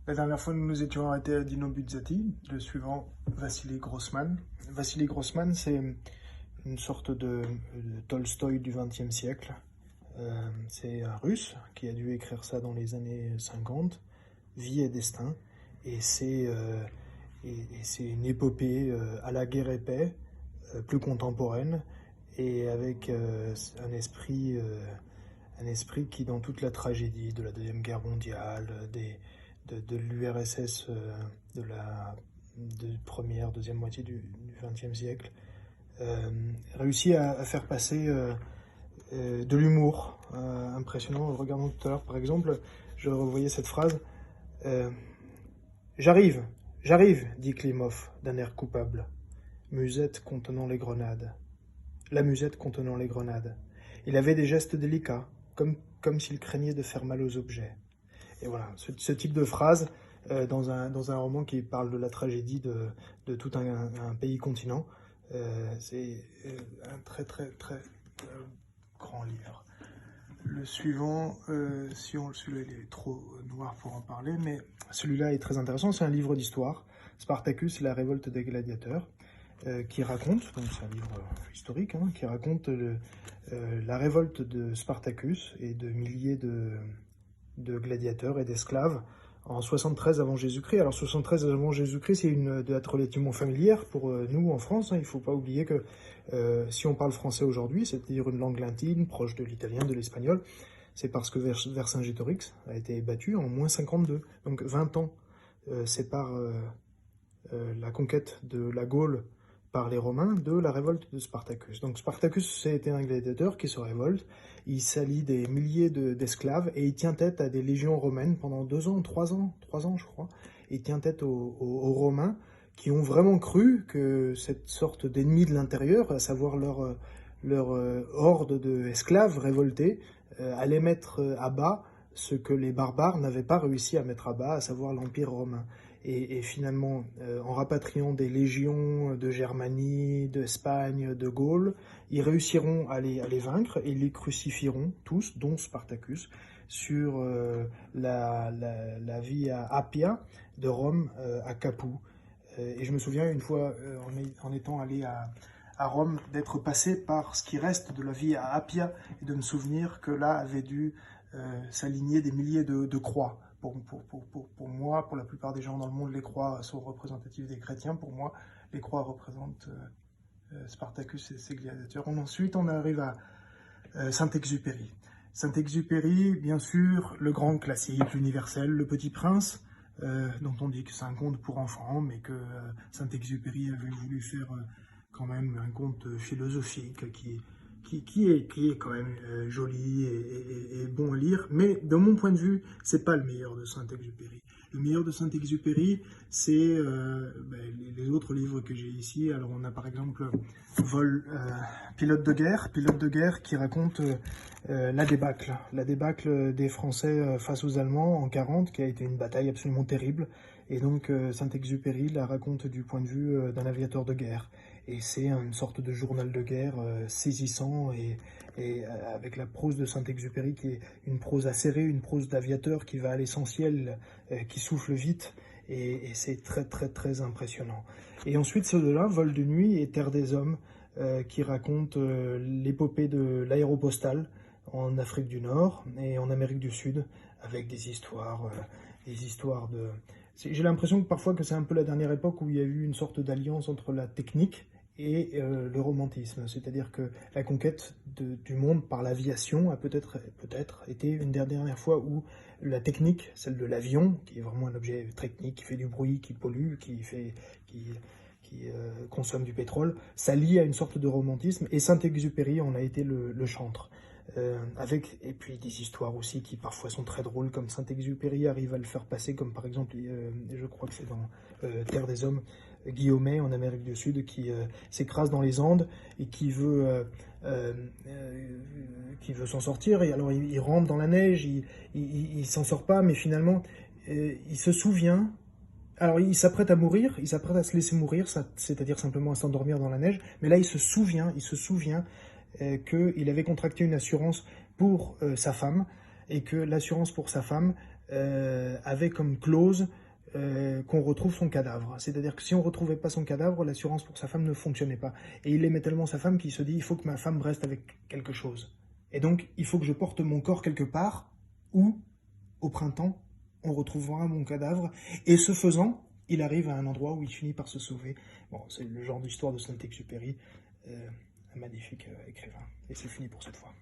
La dernière fois, nous nous étions arrêtés à Dino Buzzati, le suivant, Vassili Grossman. Vassili Grossman, c'est une sorte de Tolstoï du XXe siècle. C'est un Russe qui a dû écrire ça dans les années 50, Vie et destin. Et c'est une épopée à la guerre et paix, plus contemporaine, et avec un esprit qui, dans toute la tragédie de la Deuxième Guerre mondiale, de l'URSS de première, deuxième moitié du XXe siècle, réussit à faire passer de l'humour impressionnant. Regardons tout à l'heure, par exemple, je revoyais cette phrase J'arrive, j'arrive, dit Klimov d'un air coupable. Musette contenant les grenades. La musette contenant les grenades. Il avait des gestes délicats, comme s'il craignait de faire mal aux objets. Et voilà, ce type de phrase dans un roman qui parle de la tragédie de tout un pays-continent, c'est un très très très grand livre. Le suivant, celui-là il est trop noir pour en parler, mais celui-là est très intéressant, c'est un livre d'histoire, Spartacus et la révolte des gladiateurs, qui raconte, donc c'est un livre historique, hein, qui raconte la révolte de Spartacus et de milliers de gladiateurs et d'esclaves en 73 avant Jésus-Christ. Alors 73 avant Jésus-Christ, c'est une date relativement familière pour nous en France. Hein. Il ne faut pas oublier que si on parle français aujourd'hui, c'est-à-dire une langue latine, proche de l'italien, de l'espagnol, c'est parce que Vercingétorix a été battu en moins 52. Donc 20 ans séparent la conquête de la Gaule par les Romains de la révolte de Spartacus. Donc Spartacus, c'était un gladiateur qui se révolte, il s'allie des milliers d'esclaves et il tient tête à des légions romaines pendant 2 ans, 3 ans je crois. Il tient tête aux Romains qui ont vraiment cru que cette sorte d'ennemis de l'intérieur, à savoir leur horde d'esclaves révoltés, allait mettre à bas ce que les barbares n'avaient pas réussi à mettre à bas, à savoir l'Empire romain. Et finalement, en rapatriant des légions de Germanie, d'Espagne, de Gaule, ils réussiront à les vaincre et les crucifieront tous, dont Spartacus, sur la via Appia de Rome à Capoue. Et je me souviens une fois, en étant allé à Rome, d'être passé par ce qui reste de la via Appia et de me souvenir que là avaient dû s'aligner des milliers de croix. Pour moi, pour la plupart des gens dans le monde, les croix sont représentatives des chrétiens. Pour moi, les croix représentent Spartacus et ses gladiateurs. Ensuite, on arrive à Saint-Exupéry. Saint-Exupéry, bien sûr, le grand classique, l'universel, Le Petit Prince, dont on dit que c'est un conte pour enfants, mais que Saint-Exupéry avait voulu faire quand même un conte philosophique qui est quand même joli et bon à lire, mais de mon point de vue, c'est pas le meilleur de Saint-Exupéry. Le meilleur de Saint-Exupéry, c'est les autres livres que j'ai ici. Alors on a par exemple Pilote de guerre qui raconte la débâcle des Français face aux Allemands en 40, qui a été une bataille absolument terrible. Et donc Saint-Exupéry la raconte du point de vue d'un aviateur de guerre. Et c'est une sorte de journal de guerre saisissant et avec la prose de Saint-Exupéry qui est une prose acérée, une prose d'aviateur qui va à l'essentiel, qui souffle vite et c'est très très très impressionnant. Et ensuite ceux de là, Vol de nuit et Terre des hommes qui racontent l'épopée de l'aéropostale en Afrique du Nord et en Amérique du Sud avec des histoires de... J'ai l'impression que parfois que c'est un peu la dernière époque où il y a eu une sorte d'alliance entre la technique et le romantisme, c'est-à-dire que la conquête du monde par l'aviation a peut-être été une des dernières fois où la technique, celle de l'avion, qui est vraiment un objet technique, qui fait du bruit, qui pollue, qui consomme du pétrole, s'allie à une sorte de romantisme, et Saint-Exupéry en a été le chantre. Et puis des histoires aussi qui parfois sont très drôles, comme Saint-Exupéry arrive à le faire passer, comme par exemple, je crois que c'est dans Terre des hommes, Guillaumet en Amérique du Sud qui s'écrase dans les Andes et qui veut s'en sortir, et alors il rentre dans la neige, il s'en sort pas, mais finalement il se souvient. Alors il s'apprête à mourir, il s'apprête à se laisser mourir, c'est-à-dire simplement à s'endormir dans la neige, mais là il se souvient qu'il avait contracté une assurance pour sa femme, et que l'assurance pour sa femme avait comme clause qu'on retrouve son cadavre. C'est-à-dire que si on ne retrouvait pas son cadavre, l'assurance pour sa femme ne fonctionnait pas. Et il aimait tellement sa femme qu'il se dit, il faut que ma femme reste avec quelque chose. Et donc, il faut que je porte mon corps quelque part où, au printemps, on retrouvera mon cadavre. Et ce faisant, il arrive à un endroit où il finit par se sauver. Bon, c'est le genre d'histoire de Saint-Exupéry, un magnifique écrivain. Et c'est fini pour cette fois.